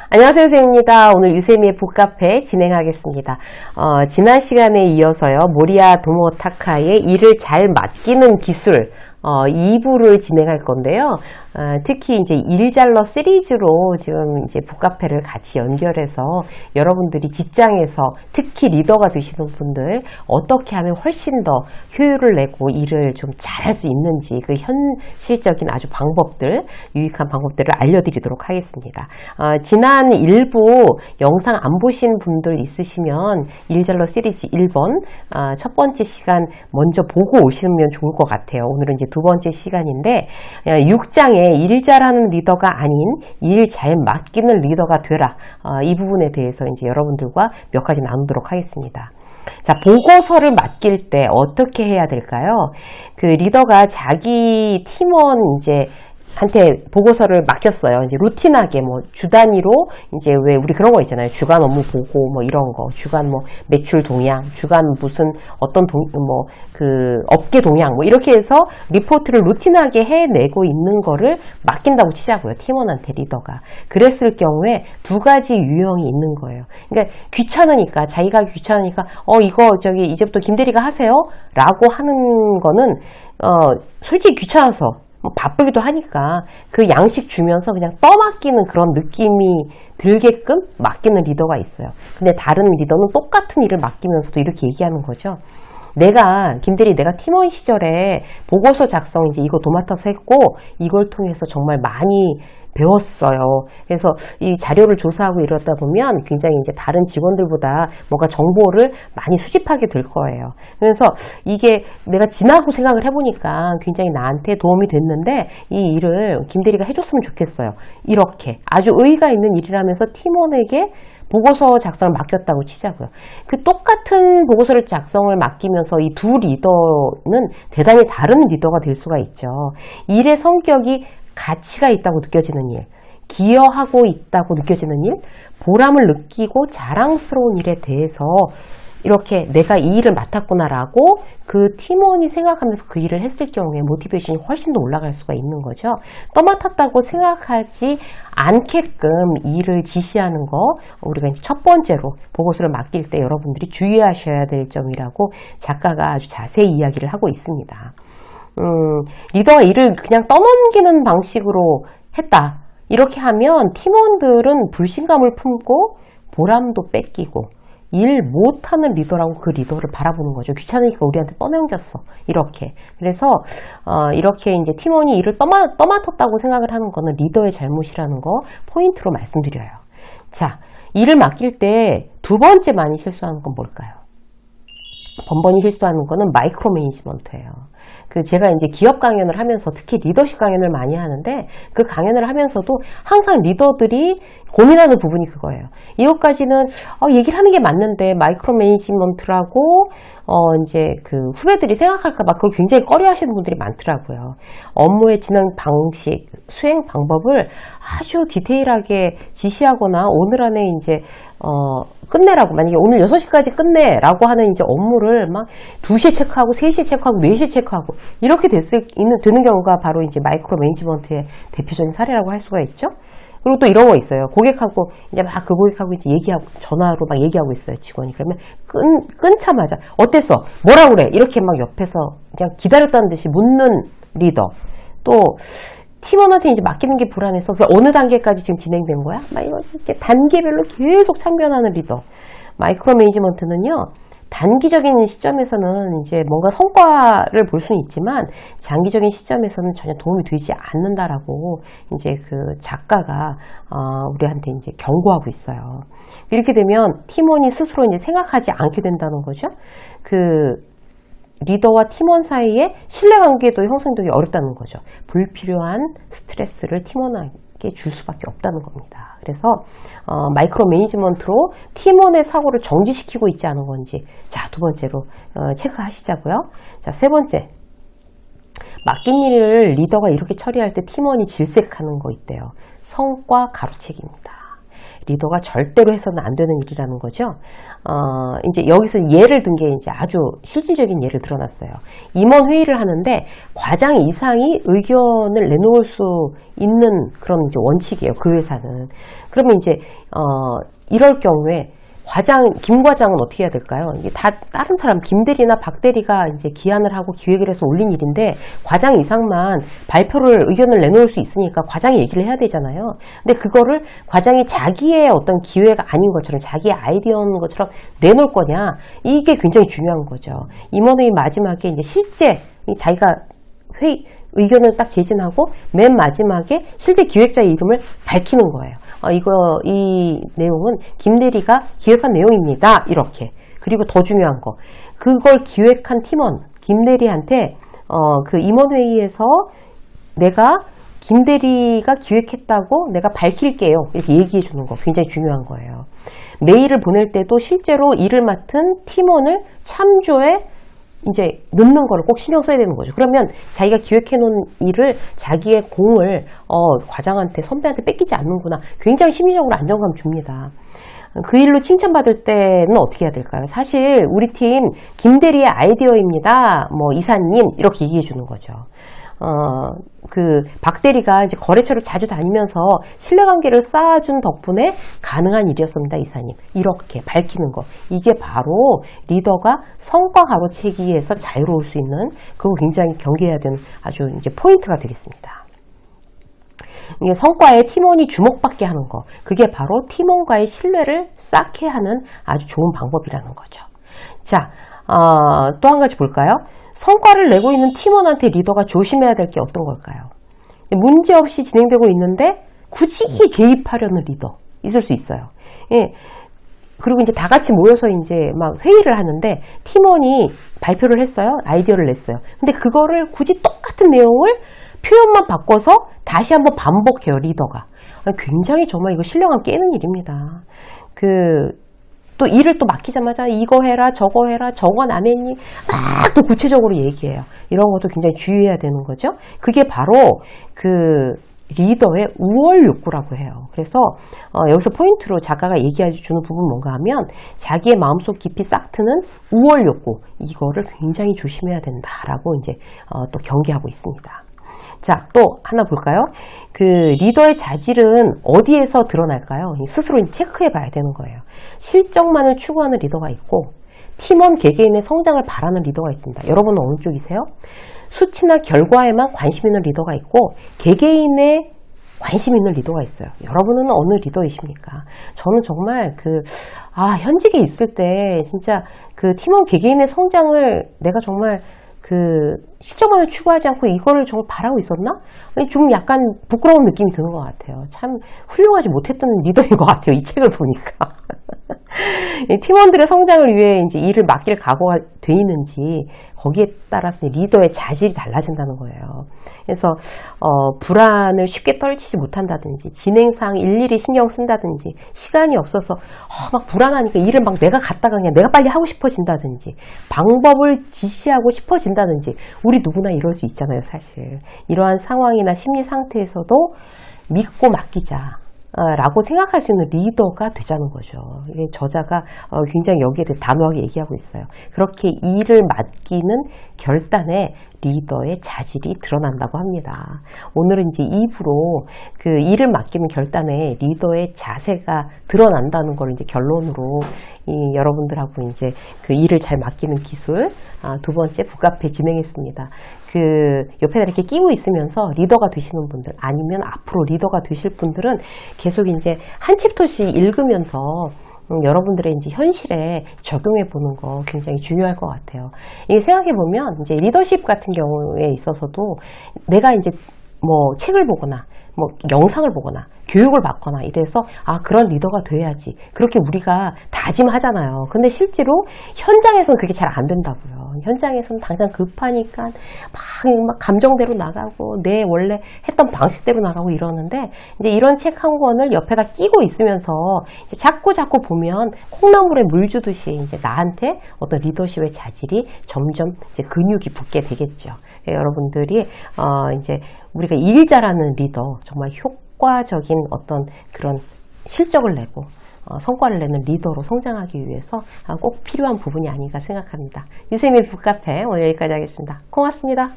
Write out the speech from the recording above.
안녕하세요, 유쌤입니다. 오늘 유쌤이의 북카페 진행하겠습니다. 지난 시간에 이어서요, 모리야 도모타카의 일을 잘 맡기는 기술 2부를 진행할 건데요. 특히 이제 일잘러 시리즈로 지금 이제 북카페를 같이 연결해서 여러분들이 직장에서 특히 리더가 되시는 분들 어떻게 하면 훨씬 더 효율을 내고 일을 좀 잘할 수 있는지 그 현실적인 아주 방법들, 유익한 방법들을 알려드리도록 하겠습니다. 지난 일부 영상 안 보신 분들 있으시면 일잘러 시리즈 1번 첫 번째 시간 먼저 보고 오시면 좋을 것 같아요. 오늘은 이제 두 번째 시간인데 6장에 일 잘하는 리더가 아닌 일 잘 맡기는 리더가 되라. 이 부분에 대해서 이제 여러분들과 몇 가지 나누도록 하겠습니다. 자, 보고서를 맡길 때 어떻게 해야 될까요? 그 리더가 자기 팀원 한테 보고서를 맡겼어요. 이제 루틴하게 주 단위로 이제 왜 우리 그런 거 있잖아요. 주간 업무 보고 이런 거, 주간 매출 동향, 주간 무슨 어떤 그 업계 동향 이렇게 해서 리포트를 루틴하게 해내고 있는 거를 맡긴다고 치자고요. 팀원한테 리더가. 그랬을 경우에 두 가지 유형이 있는 거예요. 그러니까 귀찮으니까 자기가 귀찮으니까 이거 이제부터 김대리가 하세요라고 하는 거는 솔직히 귀찮아서 바쁘기도 하니까 그 양식 주면서 그냥 떠맡기는 그런 느낌이 들게끔 맡기는 리더가 있어요. 근데 다른 리더는 똑같은 일을 맡기면서도 이렇게 얘기하는 거죠. 김대리 내가 팀원 시절에 보고서 작성 이거 도맡아서 했고 이걸 통해서 정말 많이 배웠어요. 그래서 이 자료를 조사하고 이러다 보면 굉장히 이제 다른 직원들보다 뭔가 정보를 많이 수집하게 될 거예요. 그래서 이게 내가 지나고 생각을 해보니까 굉장히 나한테 도움이 됐는데 이 일을 김대리가 해줬으면 좋겠어요. 이렇게 아주 의의가 있는 일이라면서 팀원에게 보고서 작성을 맡겼다고 치자고요. 그 똑같은 보고서를 작성을 맡기면서 이 두 리더는 대단히 다른 리더가 될 수가 있죠. 일의 성격이 가치가 있다고 느껴지는 일, 기여하고 있다고 느껴지는 일, 보람을 느끼고 자랑스러운 일에 대해서 이렇게 내가 이 일을 맡았구나라고 그 팀원이 생각하면서 그 일을 했을 경우에 모티베이션이 훨씬 더 올라갈 수가 있는 거죠. 떠맡았다고 생각하지 않게끔 일을 지시하는 거 우리가 이제 첫 번째로 보고서를 맡길 때 여러분들이 주의하셔야 될 점이라고 작가가 아주 자세히 이야기를 하고 있습니다. 리더가 일을 그냥 떠넘기는 방식으로 했다. 이렇게 하면 팀원들은 불신감을 품고 보람도 뺏기고 일 못하는 리더라고 그 리더를 바라보는 거죠. 귀찮으니까 우리한테 떠넘겼어. 이렇게. 그래서 이렇게 이제 팀원이 일을 떠맡았다고 생각을 하는 거는 리더의 잘못이라는 거 포인트로 말씀드려요. 자, 일을 맡길 때 두 번째 많이 실수하는 건 뭘까요? 번번이 실수하는 거는 마이크로 매니지먼트예요. 제가 이제 기업 강연을 하면서 특히 리더십 강연을 많이 하는데 그 강연을 하면서도 항상 리더들이 고민하는 부분이 그거예요. 이것까지는 얘기를 하는 게 맞는데 마이크로 매니지먼트라고 이제 그 후배들이 생각할까봐 그걸 굉장히 꺼려하시는 분들이 많더라고요. 업무의 진행 방식, 수행 방법을 아주 디테일하게 지시하거나 오늘 안에 이제 끝내라고, 만약에 오늘 6시까지 끝내라고 하는 이제 업무를 막 2시에 체크하고 3시에 체크하고 4시에 체크하고 이렇게 되는 경우가 바로 이제 마이크로 매니지먼트의 대표적인 사례라고 할 수가 있죠. 그리고 또 이런 거 있어요. 고객하고 이제 막 그 고객하고 이제 전화로 막 얘기하고 있어요, 직원이. 그러면 끊자마자 어땠어? 뭐라 그래? 이렇게 막 옆에서 그냥 기다렸다는 듯이 묻는 리더. 또 팀원한테 이제 맡기는 게 불안해서 어느 단계까지 지금 진행된 거야? 막 이렇게 단계별로 계속 참견하는 리더. 마이크로 매니지먼트는요, 단기적인 시점에서는 이제 뭔가 성과를 볼 수는 있지만 장기적인 시점에서는 전혀 도움이 되지 않는다라고 이제 그 작가가 우리한테 이제 경고하고 있어요. 이렇게 되면 팀원이 스스로 이제 생각하지 않게 된다는 거죠. 그 리더와 팀원 사이에 신뢰관계도 형성되기 어렵다는 거죠. 불필요한 스트레스를 팀원에게 줄 수밖에 없다는 겁니다. 그래서 마이크로 매니지먼트로 팀원의 사고를 정지시키고 있지 않은 건지, 자, 두 번째로 체크하시자고요. 자, 세 번째, 맡긴 일을 리더가 이렇게 처리할 때 팀원이 질색하는 거 있대요. 성과 가로채기입니다. 리더가 절대로 해서는 안 되는 일이라는 거죠. 이제 여기서 예를 든 게 이제 아주 실질적인 예를 들어놨어요. 임원 회의를 하는데 과장 이상이 의견을 내놓을 수 있는 그런 이제 원칙이에요. 그 회사는. 그러면 이제 이럴 경우에 김 과장은 어떻게 해야 될까요? 이게 다 다른 사람, 김 대리나 박 대리가 이제 기한을 하고 기획을 해서 올린 일인데, 과장 이상만 의견을 내놓을 수 있으니까 과장이 얘기를 해야 되잖아요. 근데 그거를 과장이 자기의 어떤 기회가 아닌 것처럼, 자기의 아이디어인 것처럼 내놓을 거냐? 이게 굉장히 중요한 거죠. 임원회의 마지막에 이제 실제 자기가 의견을 딱 개진하고 맨 마지막에 실제 기획자의 이름을 밝히는 거예요. 이 내용은 김 대리가 기획한 내용입니다. 이렇게. 그리고 더 중요한 거. 그걸 기획한 팀원, 김 대리한테, 그 임원회의에서 내가 김 대리가 기획했다고 내가 밝힐게요. 이렇게 얘기해 주는 거 굉장히 중요한 거예요. 메일을 보낼 때도 실제로 일을 맡은 팀원을 참조해 이제 넣는 거를 꼭 신경 써야 되는 거죠. 그러면 자기가 기획해 놓은 일을, 자기의 공을 과장한테, 선배한테 뺏기지 않는구나. 굉장히 심리적으로 안정감 줍니다. 그 일로 칭찬받을 때는 어떻게 해야 될까요? 사실 우리 팀 김대리의 아이디어입니다. 뭐 이사님 이렇게 얘기해 주는 거죠. 그 박대리가 이제 거래처를 자주 다니면서 신뢰관계를 쌓아준 덕분에 가능한 일이었습니다, 이사님. 이렇게 밝히는 거. 이게 바로 리더가 성과 가로채기에서 자유로울 수 있는, 그거 굉장히 경계해야 되는 아주 이제 포인트가 되겠습니다. 이게 성과에 팀원이 주목받게 하는 거. 그게 바로 팀원과의 신뢰를 쌓게 하는 아주 좋은 방법이라는 거죠. 자, 또 한 가지 볼까요? 성과를 내고 있는 팀원한테 리더가 조심해야 될 게 어떤 걸까요? 문제없이 진행되고 있는데 굳이 개입하려는 리더 있을 수 있어요. 예. 그리고 이제 다 같이 모여서 이제 막 회의를 하는데 팀원이 발표를 했어요. 아이디어를 냈어요. 근데 그거를 굳이 똑같은 내용을 표현만 바꿔서 다시 한번 반복해요, 리더가. 굉장히 정말 이거 신뢰감 깨는 일입니다. 또 일을 또 맡기자마자 이거 해라, 저거 해라, 저건 안 했니? 또 구체적으로 얘기해요. 이런 것도 굉장히 주의해야 되는 거죠. 그게 바로 리더의 우월 욕구라고 해요. 그래서 여기서 포인트로 작가가 얘기해 주는 부분은 뭔가 하면, 자기의 마음속 깊이 싹 트는 우월 욕구, 이거를 굉장히 조심해야 된다라고 이제 또 경계하고 있습니다. 자, 또 하나 볼까요? 리더의 자질은 어디에서 드러날까요? 스스로 체크해 봐야 되는 거예요. 실적만을 추구하는 리더가 있고, 팀원 개개인의 성장을 바라는 리더가 있습니다. 여러분은 어느 쪽이세요? 수치나 결과에만 관심 있는 리더가 있고, 개개인의 관심 있는 리더가 있어요. 여러분은 어느 리더이십니까? 저는 정말 현직에 있을 때 진짜 팀원 개개인의 성장을 내가 정말 실적만을 추구하지 않고 이거를 정말 바라고 있었나? 좀 약간 부끄러운 느낌이 드는 것 같아요. 참 훌륭하지 못했던 리더인 것 같아요. 이 책을 보니까. 팀원들의 성장을 위해 이제 일을 맡길 각오가 돼 있는지, 거기에 따라서 리더의 자질이 달라진다는 거예요. 그래서 불안을 쉽게 떨치지 못한다든지, 진행사항 일일이 신경 쓴다든지, 시간이 없어서 막 불안하니까 일을 막 내가 갔다가 그냥 내가 빨리 하고 싶어진다든지, 방법을 지시하고 싶어진다든지, 우리 누구나 이럴 수 있잖아요, 사실. 이러한 상황이나 심리 상태에서도 믿고 맡기자 라고 생각할 수 있는 리더가 되자는 거죠. 저자가 굉장히 여기에 대해 단호하게 얘기하고 있어요. 그렇게 일을 맡기는 결단에 리더의 자질이 드러난다고 합니다. 오늘은 이제 2부로 일을 맡기는 결단에 리더의 자세가 드러난다는 걸 이제 결론으로 여러분들하고 이제 일을 잘 맡기는 기술 두 번째 북카페 진행했습니다. 옆에다 이렇게 끼고 있으면서 리더가 되시는 분들, 아니면 앞으로 리더가 되실 분들은 계속 이제 한 챕터씩 읽으면서 여러분들의 이제 현실에 적용해 보는 거 굉장히 중요할 것 같아요. 이게 생각해 보면 이제 리더십 같은 경우에 있어서도 내가 이제 뭐 책을 보거나 뭐 영상을 보거나 교육을 받거나 이래서 그런 리더가 돼야지, 그렇게 우리가 다짐하잖아요. 근데 실제로 현장에서는 그게 잘 안 된다고요. 현장에서는 당장 급하니까 막 감정대로 나가고 내 원래 했던 방식대로 나가고 이러는데, 이제 이런 책 한 권을 옆에다 끼고 있으면서 이제 자꾸 보면 콩나물에 물 주듯이 이제 나한테 어떤 리더십의 자질이 점점 이제 근육이 붙게 되겠죠. 여러분들이 이제 우리가 일 잘하는 리더, 정말 효과적인 어떤 그런 실적을 내고 성과를 내는 리더로 성장하기 위해서 꼭 필요한 부분이 아닌가 생각합니다. 유세민 북카페 오늘 여기까지 하겠습니다. 고맙습니다.